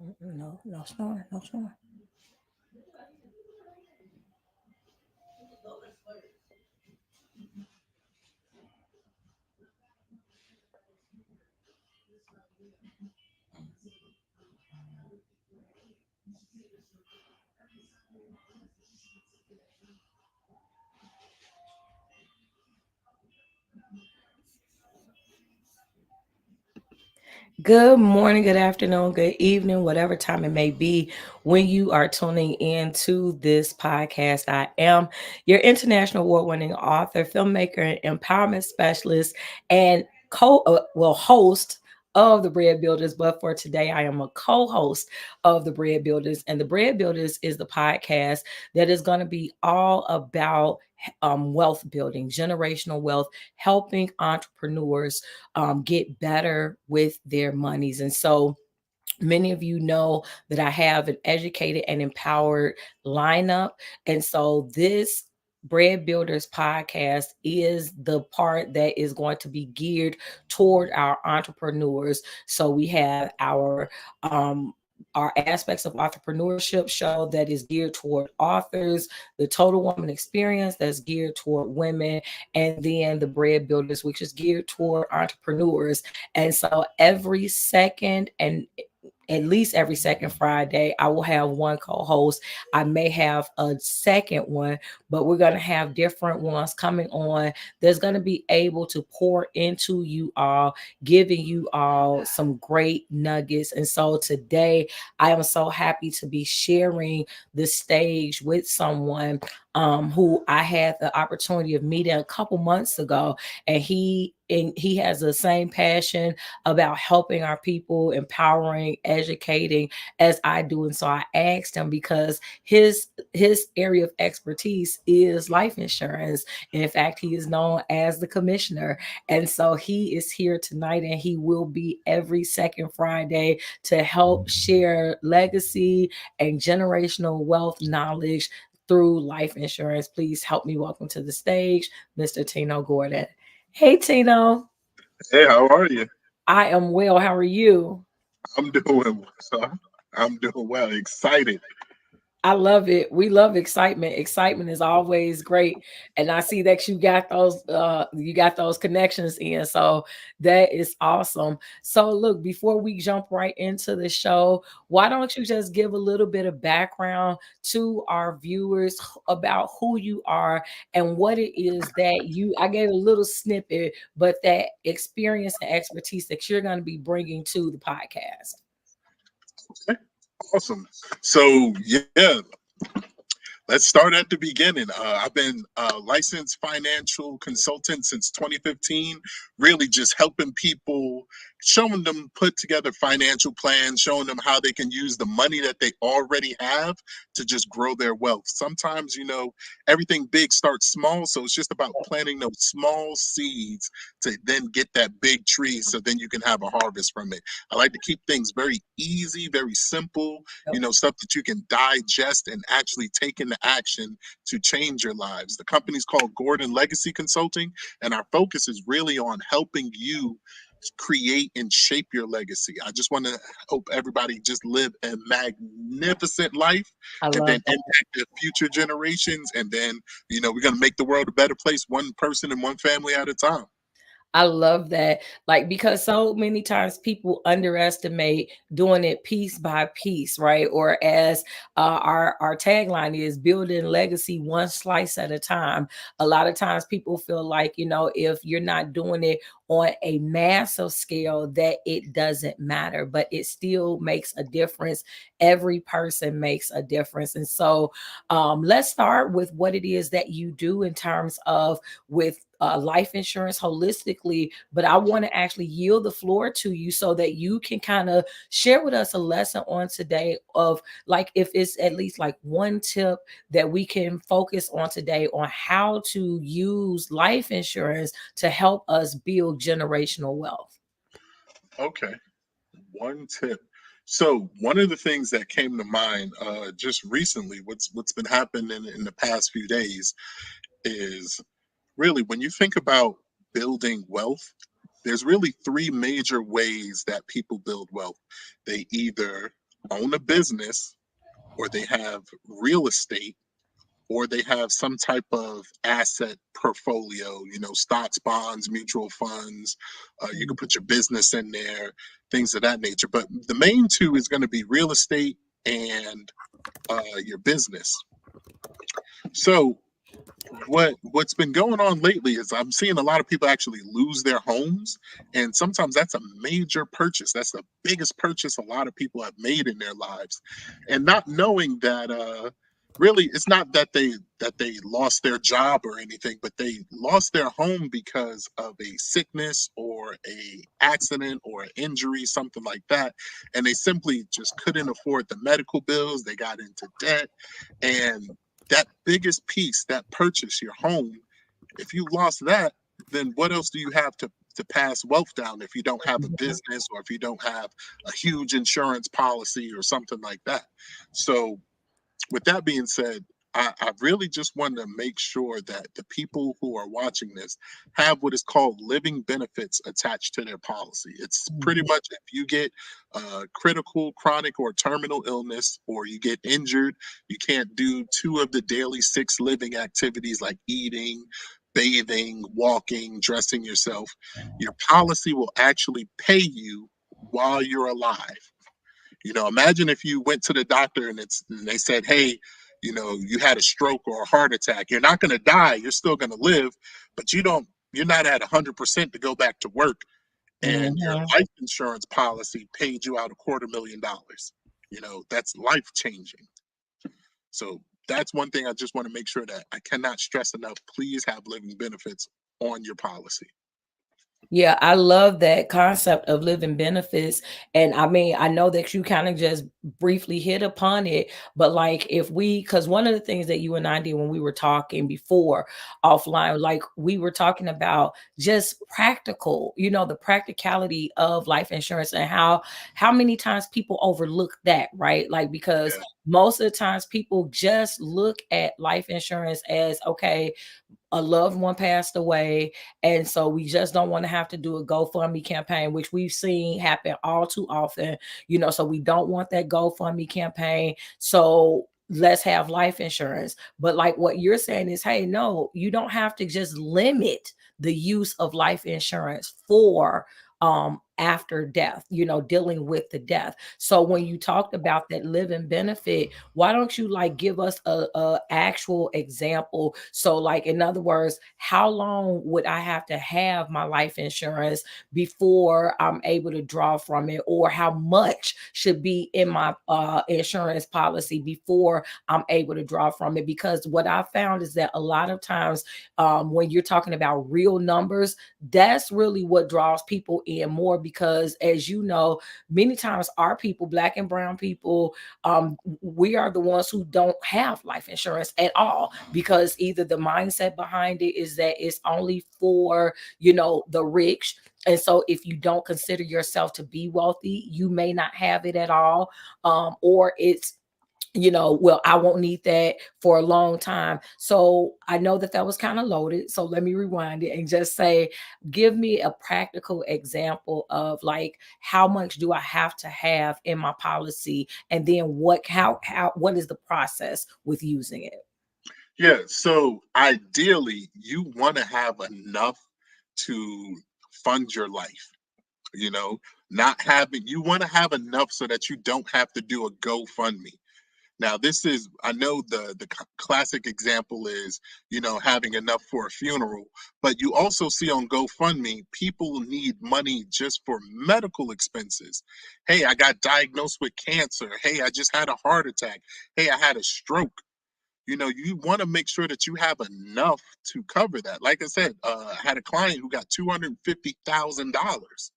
No, no snoring, no snoring. Good morning, good afternoon, good evening, whatever time it may be when you are tuning in to this podcast. I am your international award-winning author, filmmaker, and empowerment specialist, and host of the Bread Builders. But for today, I am a co-host of the Bread Builders, and the Bread Builders is the podcast that is going to be all about wealth building, generational wealth, helping entrepreneurs get better with their monies. And so many of you know that I have an educated and empowered lineup. And so this Bread Builders podcast is the part that is going to be geared toward our entrepreneurs. So we have our aspects of entrepreneurship show that is geared toward authors, the Total Woman Experience that's geared toward women, and then the Bread Builders, which is geared toward entrepreneurs. And so every second and at least every second Friday, I will have one co-host. I may have a second one, but we're going to have different ones coming on that's going to be able to pour into you all, giving you all some great nuggets. And so today, I am so happy to be sharing the stage with someone who I had the opportunity of meeting a couple months ago, and he has the same passion about helping our people, empowering, educating as I do. And so I asked him because his area of expertise is life insurance. And in fact, he is known as the commissioner. And so he is here tonight, and he will be every second Friday to help share legacy and generational wealth knowledge through life insurance. Please help me welcome to the stage, Mr. Tino Gordon. Hey, Tino. Hey, how are you? I am well. How are you? I'm doing well. I'm doing well. Excited. I love it. We love excitement. Excitement is always great. And I see that you got those connections in. So that is awesome. So look, before we jump right into the show, why don't you just give a little bit of background to our viewers about who you are and what it is that I gave a little snippet, but that experience and expertise that you're going to be bringing to the podcast. Okay, awesome. So yeah, let's start at the beginning. I've been a licensed financial consultant since 2015, really just helping people, showing them put together financial plans, showing them how they can use the money that they already have to just grow their wealth. Sometimes, everything big starts small. So it's just about planting those small seeds to then get that big tree so then you can have a harvest from it. I like to keep things very easy, very simple, stuff that you can digest and actually take into action to change your lives. The company's called Gordon Legacy Consulting, and our focus is really on helping you create and shape your legacy. I just want to hope everybody just live a magnificent life I and then love that. impact the future generations. And then, we're going to make the world a better place, one person and one family at a time. I love that. Like, because so many times people underestimate doing it piece by piece, right? Or as our tagline is, building legacy one slice at a time. A lot of times people feel like, if you're not doing it on a massive scale, that it doesn't matter, but it still makes a difference. Every person makes a difference. And so let's start with what it is that you do in terms of with life insurance holistically, but I want to actually yield the floor to you so that you can kind of share with us a lesson on today of, like, if it's at least like one tip that we can focus on today on how to use life insurance to help us build generational wealth. Okay, one tip. So one of the things that came to mind just recently, what's been happening in the past few days, is really when you think about building wealth, there's really three major ways that people build wealth. They either own a business, or they have real estate, or they have some type of asset portfolio, stocks, bonds, mutual funds. You can put your business in there, things of that nature. But the main two is going to be real estate and your business. So what's been going on lately is I'm seeing a lot of people actually lose their homes, and sometimes that's a major purchase. That's the biggest purchase a lot of people have made in their lives, and not knowing that really it's not that they lost their job or anything, but they lost their home because of a sickness or a accident or an injury, something like that, and they simply just couldn't afford the medical bills. They got into debt, and that biggest piece, that purchase, your home, if you lost that, then what else do you have to pass wealth down if you don't have a business, or if you don't have a huge insurance policy or something like that? So with that being said, I really just want to make sure that the people who are watching this have what is called living benefits attached to their policy. It's pretty much if you get critical, chronic, or terminal illness, or you get injured, you can't do two of the daily six living activities like eating, bathing, walking, dressing yourself, your policy will actually pay you while you're alive. Imagine if you went to the doctor and they said, "Hey, you had a stroke or a heart attack. You're not going to die. You're still going to live, but you're not at 100% to go back to work." And your Mhm. life insurance policy paid you out $250,000. That's life changing. So that's one thing I just want to make sure that I cannot stress enough. Please have living benefits on your policy. Yeah, I love that concept of living benefits. And I mean, I know that you kind of just briefly hit upon it, but like if we, because one of the things that you and I did when we were talking before offline, like we were talking about just practical, the practicality of life insurance and how many times people overlook that, right? Like because Yeah. most of the times people just look at life insurance as okay, a loved one passed away. And so we just don't want to have to do a GoFundMe campaign, which we've seen happen all too often, so we don't want that GoFundMe campaign. So let's have life insurance. But like what you're saying is, hey, no, you don't have to just limit the use of life insurance for after death, dealing with the death. So when you talked about that living benefit, why don't you like give us a actual example? So like in other words, how long would I have to have my life insurance before I'm able to draw from it, or how much should be in my insurance policy before I'm able to draw from it? Because what I found is that a lot of times when you're talking about real numbers, that's really what draws people in more, because as you know, many times our people, black and brown people, we are the ones who don't have life insurance at all, because either the mindset behind it is that it's only for the rich. And so if you don't consider yourself to be wealthy, you may not have it at all, or it's well, I won't need that for a long time. So I know that that was kind of loaded. So let me rewind it and just say, give me a practical example of like, how much do I have to have in my policy? And then what is the process with using it? Yeah, so ideally, you want to have enough to fund your life, you know, not having, you want to have enough so that you don't have to do a GoFundMe. Now, I know the classic example is, having enough for a funeral, but you also see on GoFundMe, people need money just for medical expenses. Hey, I got diagnosed with cancer. Hey, I just had a heart attack. Hey, I had a stroke. You want to make sure that you have enough to cover that. Like I said, I had a client who got $250,000.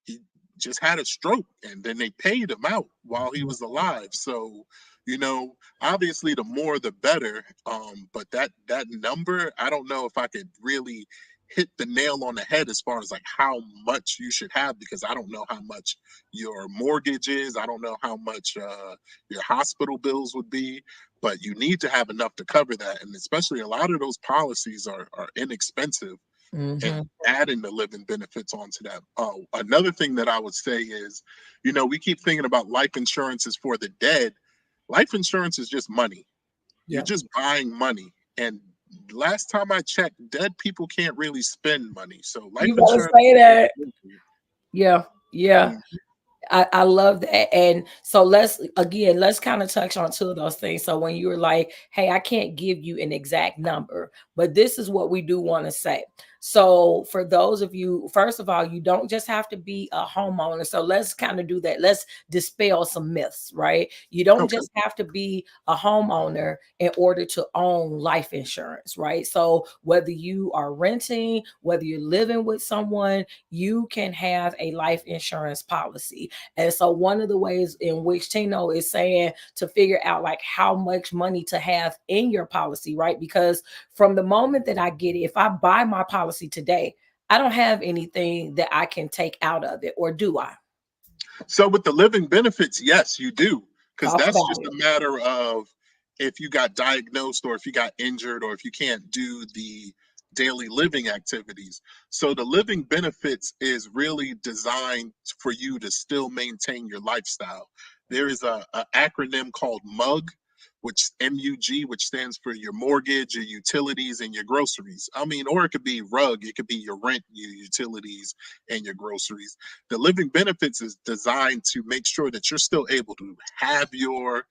He just had a stroke, and then they paid him out while he was alive. So, obviously the more the better. But that number, I don't know if I could really hit the nail on the head as far as like how much you should have, because I don't know how much your mortgage is. I don't know how much your hospital bills would be, but you need to have enough to cover that. And especially a lot of those policies are inexpensive. and Mhm. adding the living benefits onto that. Another thing that I would say is, we keep thinking about life insurance is for the dead. Life insurance is just money. You're Yeah. just buying money. And last time I checked, dead people can't really spend money. So life You better insurance say is for that. the living. Yeah. Yeah. Mm. I love that. And so let's kind of touch on two of those things. So when you were like, hey, I can't give you an exact number, but this is what we do want to say. So for those of you, first of all, you don't just have to be a homeowner. So let's kind of do that. Let's dispel some myths, right? You don't Okay. just have to be a homeowner in order to own life insurance, right? So whether you are renting, whether you're living with someone, you can have a life insurance policy. And so one of the ways in which Tino is saying to figure out like how much money to have in your policy, right? Because from the moment that I get it, if I buy my policy today, I don't have anything that I can take out of it, or do I? So with the living benefits, yes, you do, because Talk that's about just a it. matter of if you got diagnosed or if you got injured or if you can't do the daily living activities. So the living benefits is really designed for you to still maintain your lifestyle. There is a acronym called MUG, which MUG, which stands for your mortgage, your utilities, and your groceries. I mean, or it could be RUG, it could be your rent, your utilities, and your groceries. The living benefits is designed to make sure that you're still able to have your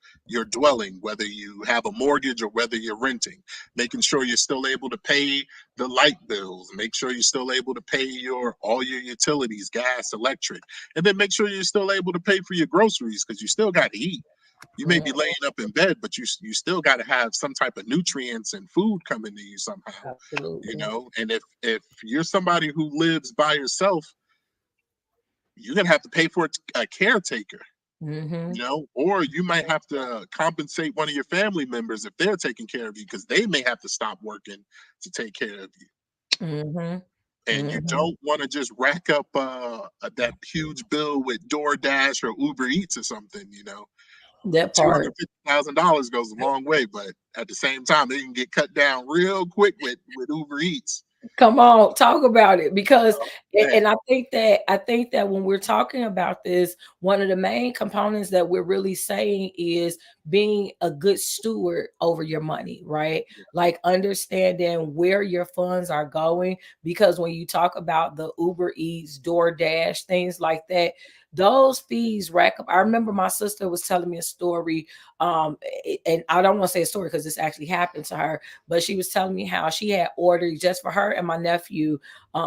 dwelling, whether you have a mortgage or whether you're renting, making sure you're still able to pay the light bills, make sure you're still able to pay your all your utilities, gas, electric, and then make sure you're still able to pay for your groceries because you still got to eat. You may be Mhm. laying up in bed, but you still got to have some type of nutrients and food coming to you somehow, Absolutely. and if you're somebody who lives by yourself, you're gonna have to pay for a caretaker, Hmm. or you might have to compensate one of your family members if they're taking care of you because they may have to stop working to take care of you. Hmm. And you Hmm. don't want to just rack up that huge bill with DoorDash or Uber Eats or something. That Two hundred part. fifty thousand dollars goes a long way, but at the same time, it can get cut down real quick with Uber Eats. Come on, talk about it because Oh, man. and I think that when we're talking about this, one of the main components that we're really saying is being a good steward over your money, right? Like understanding where your funds are going because when you talk about the Uber Eats, DoorDash, things like that, those fees rack up. I remember my sister was telling me a story and I don't want to say a story because this actually happened to her, but she was telling me how she had ordered just for her and my nephew.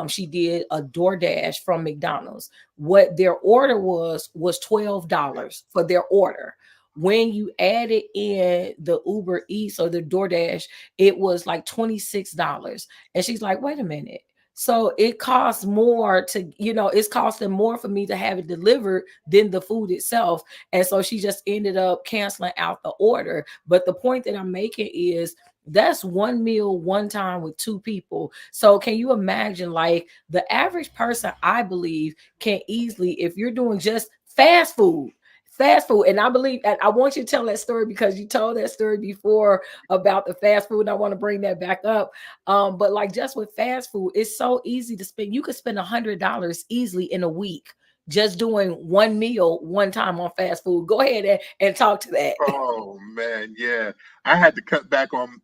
She did a DoorDash from McDonald's. What their order was $12 for their order. When you added in the Uber Eats or the DoorDash, it was like $26. And she's like, wait a minute. So it costs more it's costing more for me to have it delivered than the food itself. And so she just ended up canceling out the order. But the point that I'm making is that's one meal one time with two people. So can you imagine like the average person, I believe, can easily, if you're doing just fast food, and I believe that I want you to tell that story because you told that story before about the fast food, and I want to bring that back up. But like just with fast food, it's so easy to spend. You could spend $100 easily in a week just doing one meal one time on fast food. Go ahead and talk to that. Oh man, yeah. I had to cut back on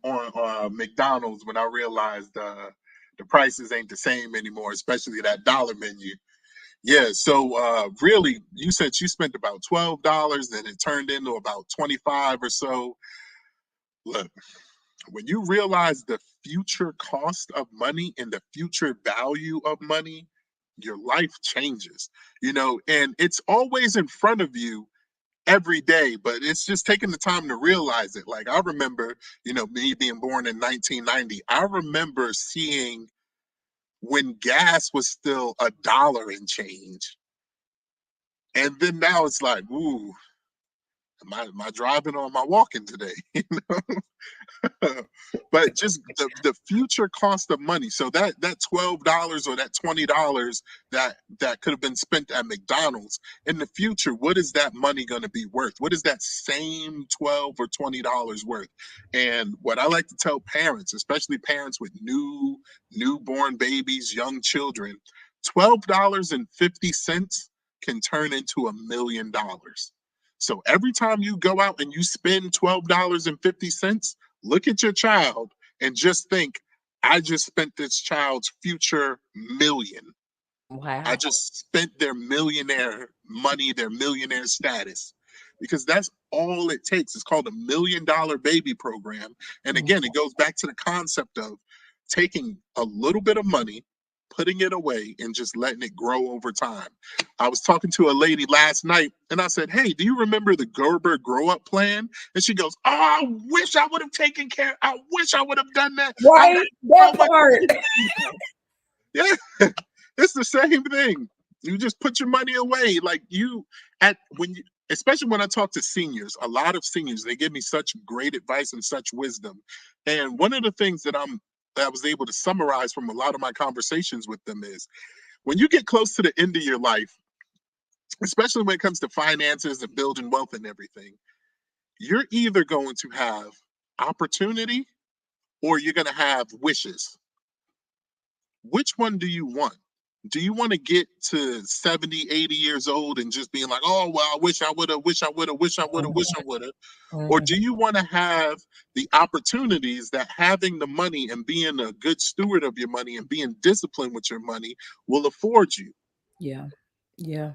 McDonald's when I realized the prices ain't the same anymore, especially that dollar menu. Yeah, so really, you said you spent about $12, and it turned into about 25 or so. Look, when you realize the future cost of money and the future value of money, your life changes. And it's always in front of you every day, but it's just taking the time to realize it. Like I remember, me being born in 1990, I remember seeing when gas was still a dollar and change. And then now it's like, ooh, Am I driving or am I walking today? You know? But just the future cost of money. So that $12 or that $20 that could have been spent at McDonald's in the future, what is that money going to be worth? What is that same $12 or $20 worth? And what I like to tell parents, especially parents with newborn babies, young children, $12.50 can turn into $1 million. So every time you go out and you spend $12.50, look at your child and just think, I just spent this child's future million. I Wow. just spent their millionaire money, their millionaire status, because that's all it takes. It's called $1 million baby program. And again, it goes back to the concept of taking a little bit of money, putting it away, and just letting it grow over time. I was talking to a lady last night and I said, hey, do you remember the Gerber Grow Up Plan? And she goes, oh, I wish I would have taken care. I wish I would have done that. Right, So that much part. yeah, it's the same thing. You just put your money away. Like especially when I talk to seniors, a lot of seniors, they give me such great advice and such wisdom. And one of the things that I was able to summarize from a lot of my conversations with them is when you get close to the end of your life, especially when it comes to finances and building wealth and everything, you're either going to have opportunity or you're going to have wishes. Which one do you want? Do you want to get to 70, 80 years old and just being like, oh, well, I wish I would have, wish I would have, wish I would have, wish I would have? Or do you want to have the opportunities that having the money and being a good steward of your money and being disciplined with your money will afford you? Yeah. Yeah.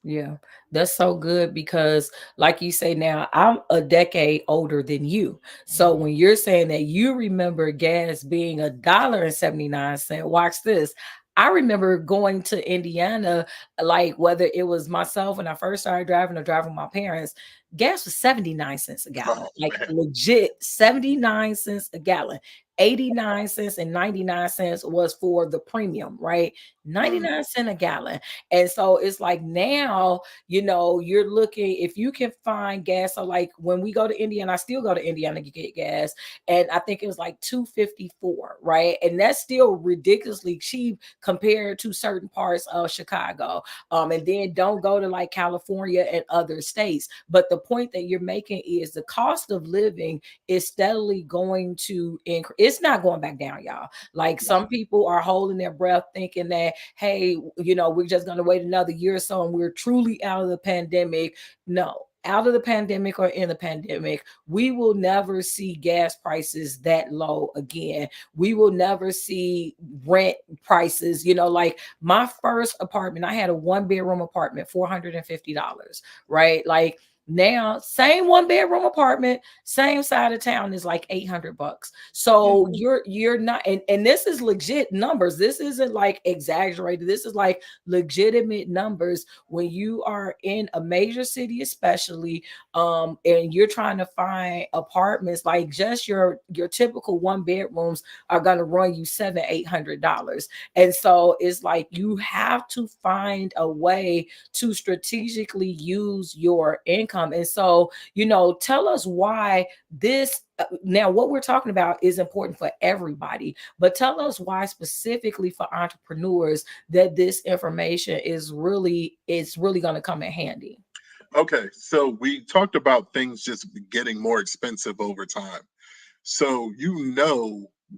Yeah, that's so good because, like you say, now I'm a decade older than you. So when you're saying that you remember gas being $1.79, watch this. I remember going to Indiana, like whether it was myself when I first started driving or driving with my parents, gas was 79 cents a gallon, Oh, like man. legit 79 cents a gallon. 89 cents and 99 cents was for the premium, right? 99 cents a gallon. And so it's like now, you're looking, if you can find gas. So like when we go to Indiana, I still go to Indiana to get gas. And I think it was like 254, right? And that's still ridiculously cheap compared to certain parts of Chicago. And then don't go to like California and other states. But the point that you're making is the cost of living is steadily going to increase. It's not going back down, y'all. Like some people are holding their breath thinking that, hey, we're just going to wait another year or so and we're truly out of the pandemic. No, out of the pandemic or in the pandemic, we will never see gas prices that low again. We will never see rent prices, like my first apartment, I had a 1-bedroom apartment, $450, right? Like now, same 1-bedroom apartment, same side of town is like $800. So you're not, and this is legit numbers. This isn't like exaggerated. This is like legitimate numbers when you are in a major city, especially, and you're trying to find apartments. Like just your typical 1-bedrooms are gonna run you $700-800, and so it's like you have to find a way to strategically use your income. And so, tell us why this now what we're talking about is important for everybody, but tell us why specifically for entrepreneurs that this information is really going to come in handy. Okay, so we talked about things just getting more expensive over time. So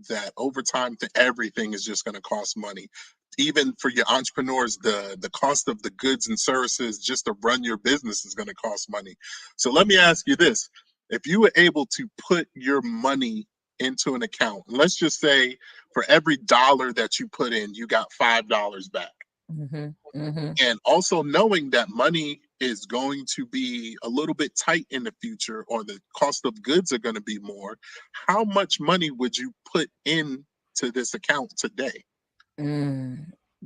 that over time everything is just going to cost money. Even for your entrepreneurs, the cost of the goods and services just to run your business is going to cost money. So let me ask you this. If you were able to put your money into an account, and let's just say for every dollar that you put in, you got $5 back. And also knowing that money is going to be a little bit tight in the future, or the cost of goods are going to be more, how much money would you put into this account today?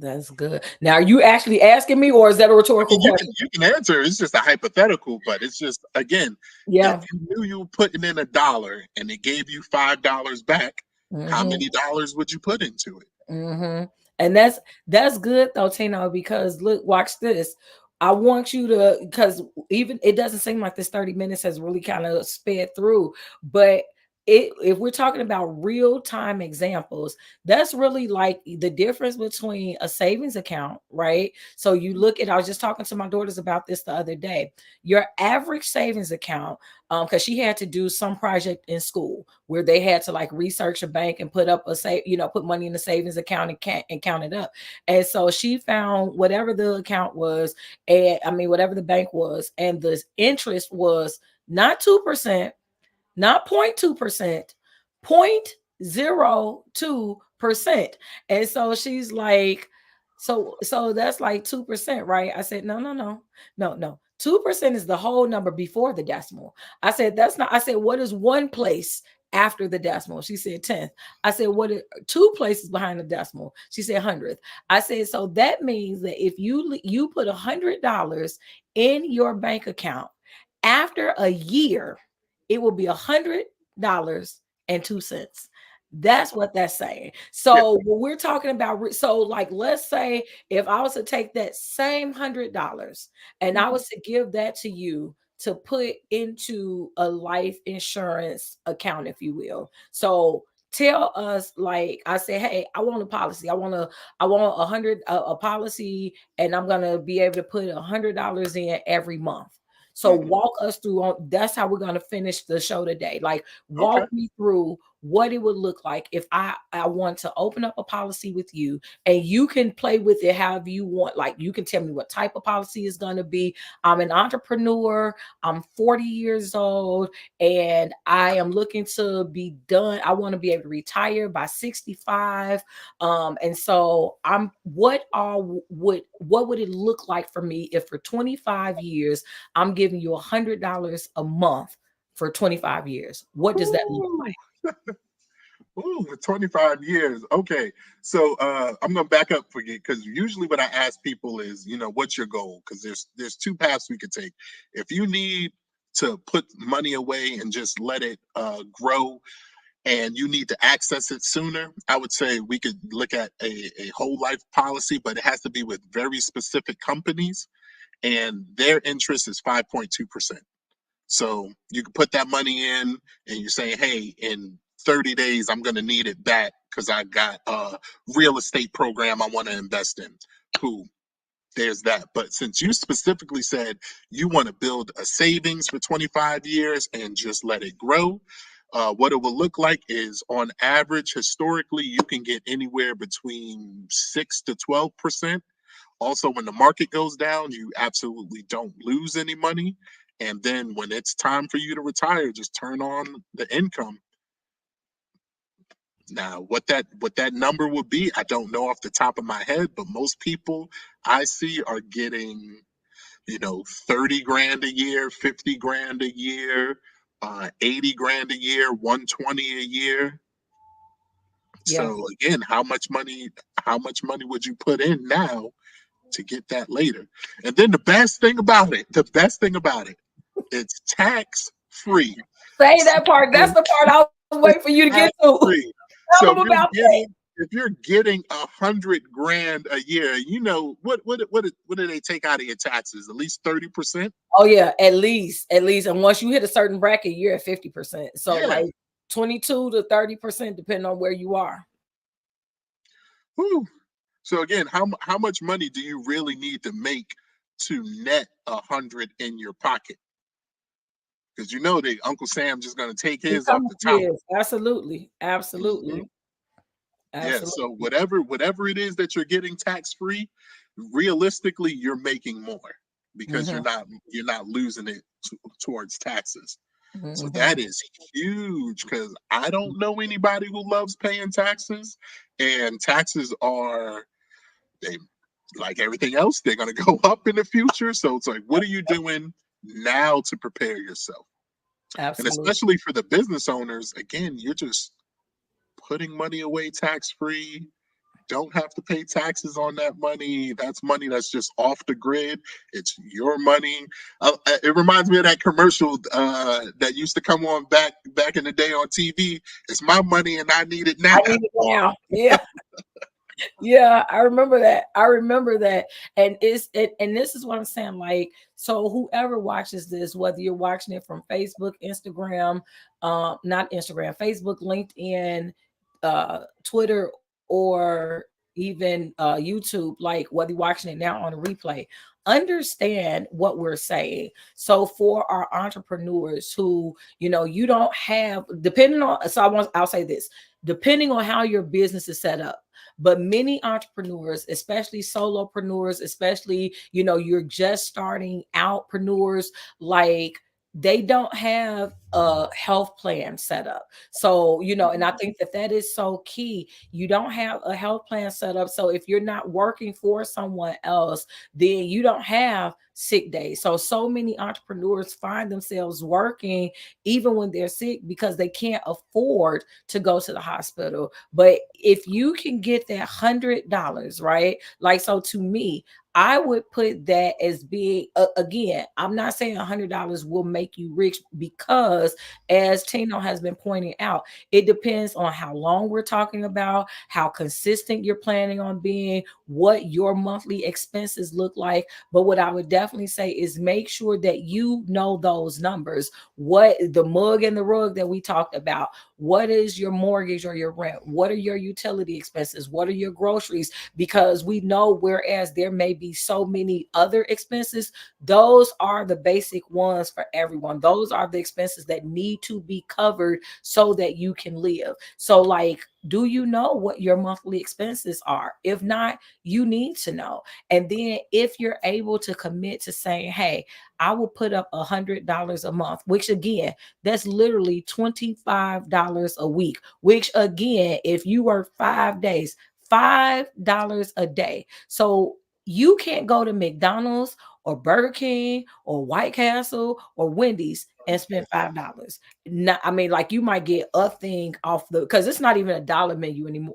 That's good. Now, are you actually asking me, or is that a I rhetorical mean, question? you can answer. It's just a hypothetical, but it's just, again, if Yeah. you knew you were putting in $1 and it gave you $5 back, how many dollars would you put into it? And that's good though, Tino, because look, watch this. I want you to, because even it doesn't seem like this 30 minutes has really kind of sped through, but if we're talking about real time examples, that's really like the difference between a savings account, right? So you look at, I was just talking to my daughters about this the other day. Your average savings account, because she had to do some project in school where they had to like research a bank and put up a save, put money in the savings account and count it up. And so she found whatever the account was, and I mean whatever the bank was, and the interest was not 2%, not 0.2%, 0.02%. And so she's like, so that's like 2%, right? I said, no. 2% is the whole number before the decimal. I said, that's not, I said, what is one place after the decimal? She said 10th. I said, what are two places behind the decimal? She said 100th. I said, so that means that if you put $100 in your bank account, after a year, it will be $100.02. That's what that's saying. Yeah. So when we're talking about, so like, let's say if I was to take that same $100 and I was to give that to you to put into a life insurance account, if you will. So tell us, like I say, hey, I want a policy. I want a policy, and I'm gonna be able to put $100 in every month. So walk us through on, that's how we're going to finish the show today. Like Okay. walk me through what it would look like if I want to open up a policy with you, and you can play with it however you want. Like you can tell me what type of policy is going to be. I'm an entrepreneur. I'm 40 years old and I am looking to be done. I want to be able to retire by 65. And so what would it look like for me if for 25 years I'm giving you $100 a month for 25 years? What does that look like? Ooh, for 25 years. Okay. So I'm gonna back up for you, because usually what I ask people is, what's your goal? Because there's two paths we could take. If you need to put money away and just let it grow, and you need to access it sooner, I would say we could look at a whole life policy, but it has to be with very specific companies, and their interest is 5.2%. So you can put that money in and you're saying, hey, in 30 days, I'm going to need it back because I got a real estate program I want to invest in. Cool. There's that. But since you specifically said you want to build a savings for 25 years and just let it grow, what it will look like is, on average, historically, you can get anywhere between 6 to 12%. Also, when the market goes down, you absolutely don't lose any money. And then when it's time for you to retire, just turn on the income. Now, what that number would be, I don't know off the top of my head, but most people I see are getting, 30 grand a year, 50 grand a year, 80 grand a year, 120 a year. Yeah. So again, how much money would you put in now to get that later? And then the best thing about it, it's tax free. Say that part. That's the part I was waiting for you to get to. Free. Tell So them about that. if you're getting 100 grand a year, what do they take out of your taxes? At least 30%. Oh yeah, at least. And once you hit a certain bracket, you're at 50%. So Yeah. like 22 to 30%, depending on where you are. Whew. So again, how much money do you really need to make to net 100 in your pocket? Because that Uncle Sam just going to take his off the top. Yes, absolutely. Absolutely. Yeah, Absolutely. so whatever it is that you're getting tax free, realistically you're making more, because you're not losing it towards taxes. So that is huge, because I don't know anybody who loves paying taxes, and taxes are, they, like everything else, they're going to go up in the future. So it's like, what are you doing now to prepare yourself? And Absolutely. especially for the business owners, again, you're just putting money away tax free. Don't have to pay taxes on that money. That's money that's just off the grid. It's your money. It reminds me of that commercial that used to come on back in the day on TV. It's my money and I need it now. I need it now. Yeah. Yeah, I remember that. I remember that. And this is what I'm saying. Like, so whoever watches this, whether you're watching it from Facebook, Instagram, not Instagram, Facebook, LinkedIn, Twitter, or even YouTube, like whether you're watching it now on a replay, understand what we're saying. So for our entrepreneurs who, you don't have, depending on, I'll say this, depending on how your business is set up. But many entrepreneurs, especially solopreneurs, especially, you're just starting outpreneurs, like they don't have a health plan set up. So, and I think that is so key. You don't have a health plan set up. So if you're not working for someone else, then you don't have sick days. So many entrepreneurs find themselves working even when they're sick because they can't afford to go to the hospital. But if you can get that $100, right? Like, so to me, I would put that as being, again, I'm not saying $100 will make you rich, because as Tino has been pointing out, it depends on how long we're talking about, how consistent you're planning on being, what your monthly expenses look like. But what I would definitely say is make sure that you know those numbers. What the mug and the rug that we talked about, what is your mortgage or your rent? What are your utility expenses? What are your groceries? Because we know, whereas there may be so many other expenses, those are the basic ones for everyone. Those are the expenses that need to be covered so that you can live. So, like, do you know what your monthly expenses are? If not, you need to know. And then if you're able to commit to saying, hey, I will put up $100 a month, which again, that's literally $25 a week, which again, if you work 5 days, $5 a day. So you can't go to McDonald's or Burger King or White Castle or Wendy's and spend $5. Not, I mean, like, you might get a thing off because it's not even a dollar menu anymore.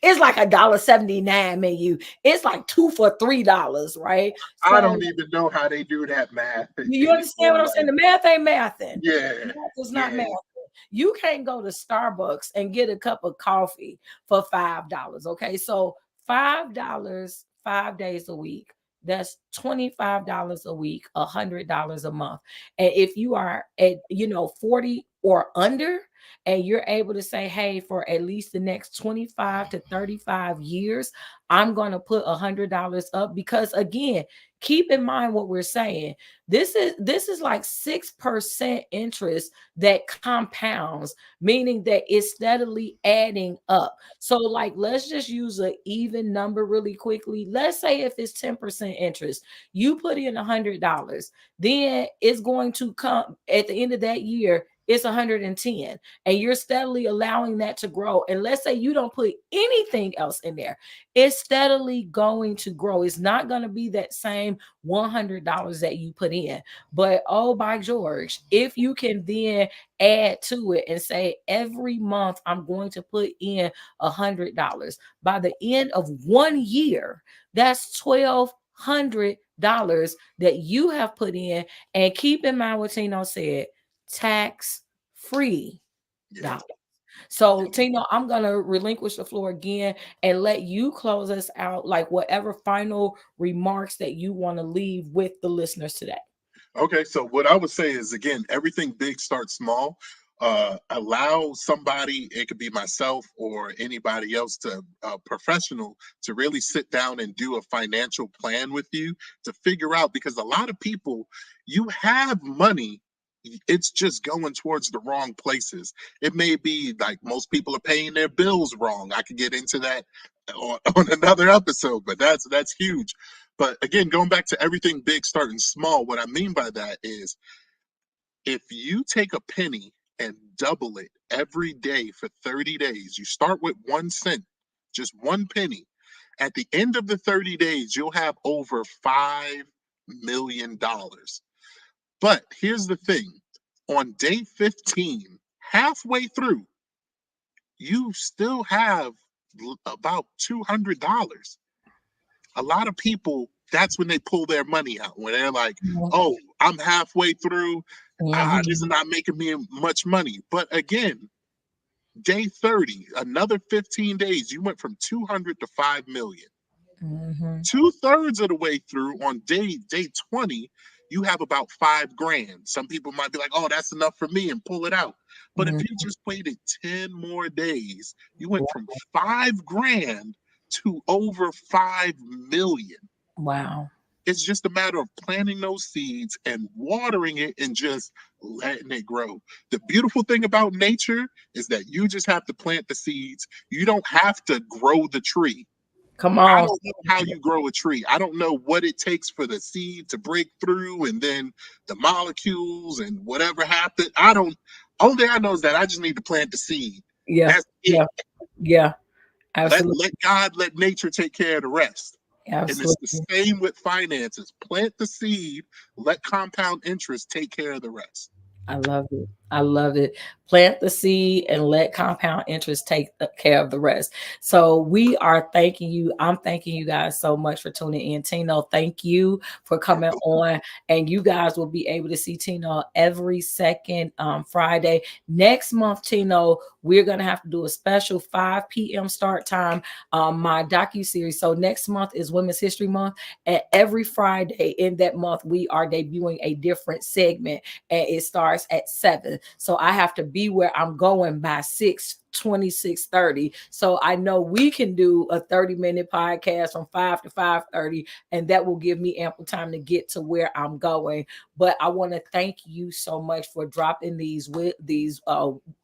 It's like $1.79 menu. It's like two for $3, right? I So don't even know how they do that math you understand anymore. what I'm saying? The math ain't mathing. Yeah, The math is not yeah, mathing. You can't go to Starbucks and get a cup of coffee for $5. Okay. So $5, 5 days a week. That's $25 a week, $100 a month. And if you are at, 40 or under, and you're able to say, hey, for at least the next 25 to 35 years, I'm going to put $100 up, because again, keep in mind what we're saying. This is like 6% interest that compounds, meaning that it's steadily adding up. So, like, let's just use an even number really quickly. Let's say if it's 10% interest, you put in $100, then it's going to come at the end of that year, it's 110, and you're steadily allowing that to grow. And let's say you don't put anything else in there, it's steadily going to grow. It's not going to be that same $100 that you put in. But oh, by George, if you can then add to it and say, every month I'm going to put in $100, by the end of 1 year, that's $1,200 that you have put in. And keep in mind what Tino said, tax free yeah. dollars. So, Tino, I'm going to relinquish the floor again and let you close us out, like whatever final remarks that you want to leave with the listeners today. Okay, so what I would say is, again, everything big starts small. Allow somebody, it could be myself or anybody else, to professional, to really sit down and do a financial plan with you to figure out, because a lot of people, you have money, it's just going towards the wrong places. It may be like most people are paying their bills wrong. I could get into that on another episode, but that's huge. But again, going back to everything big starting small, what I mean by that is, if you take a penny and double it every day for 30 days, you start with 1 cent, just one penny. At the end of the 30 days, you'll have over $5 million. But here's the thing, on day 15, halfway through, you still have about $200. A lot of people, that's when they pull their money out, when they're like, oh, I'm halfway through, this is Mhm. not making me much money. But again, Day 30, another 15 days, you went from 200 to 5 million. Mhm. 2/3 of the way through on day 20, you have about 5 grand. Some people might be like, oh, that's enough for me, and pull it out. But if Mhm. you just waited 10 more days, you went from 5 grand to over 5 million. Wow. It's just a matter of planting those seeds and watering it and just letting it grow. The beautiful thing about nature is that you just have to plant the seeds. You don't have to grow the tree. Come I on. don't know how you grow a tree. I don't know what it takes for the seed to break through and then the molecules and whatever happened. I don't, only thing I know is that I just need to plant the seed. Yeah. That's it. Yeah. Yeah. Let Absolutely. let God, let nature take care of the rest. And it's the Absolutely. same with finances. Plant the seed, let compound interest take care of the rest. I love it. I love it. Plant the seed and let compound interest take care of the rest. So we are thanking you. I'm thanking you guys so much for tuning in. Tino, thank you for You're coming welcome. on. And you guys will be able to see Tino every second Friday. Next month, Tino, we're going to have to do a special 5 p.m. start time, my docu-series. So next month is Women's History Month. And every Friday in that month, we are debuting a different segment. And it starts at 7. So I have to be where I'm going by 6:20, 6:30. So I know we can do a 30-minute podcast from 5 to 5:30, and that will give me ample time to get to where I'm going. But I want to thank you so much for dropping these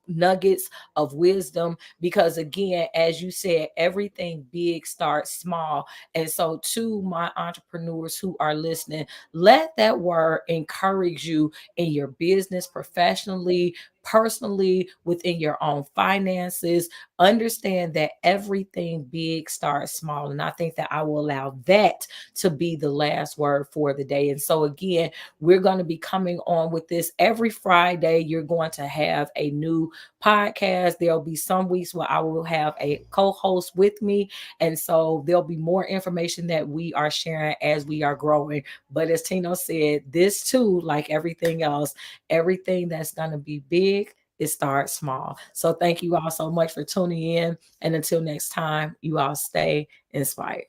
nuggets of wisdom, because again, as you said, everything big starts small. And so to my entrepreneurs who are listening, let that word encourage you in your business, professionally, personally, within your own finances. Understand that everything big starts small. And I think that I will allow that to be the last word for the day. And so, again, we're going to be coming on with this every Friday. You're going to have a new podcast. There'll be some weeks where I will have a co host with me. And so, there'll be more information that we are sharing as we are growing. But as Tino said, this too, like everything else, everything that's going to be big, it starts small. So thank you all so much for tuning in. And until next time, you all stay inspired.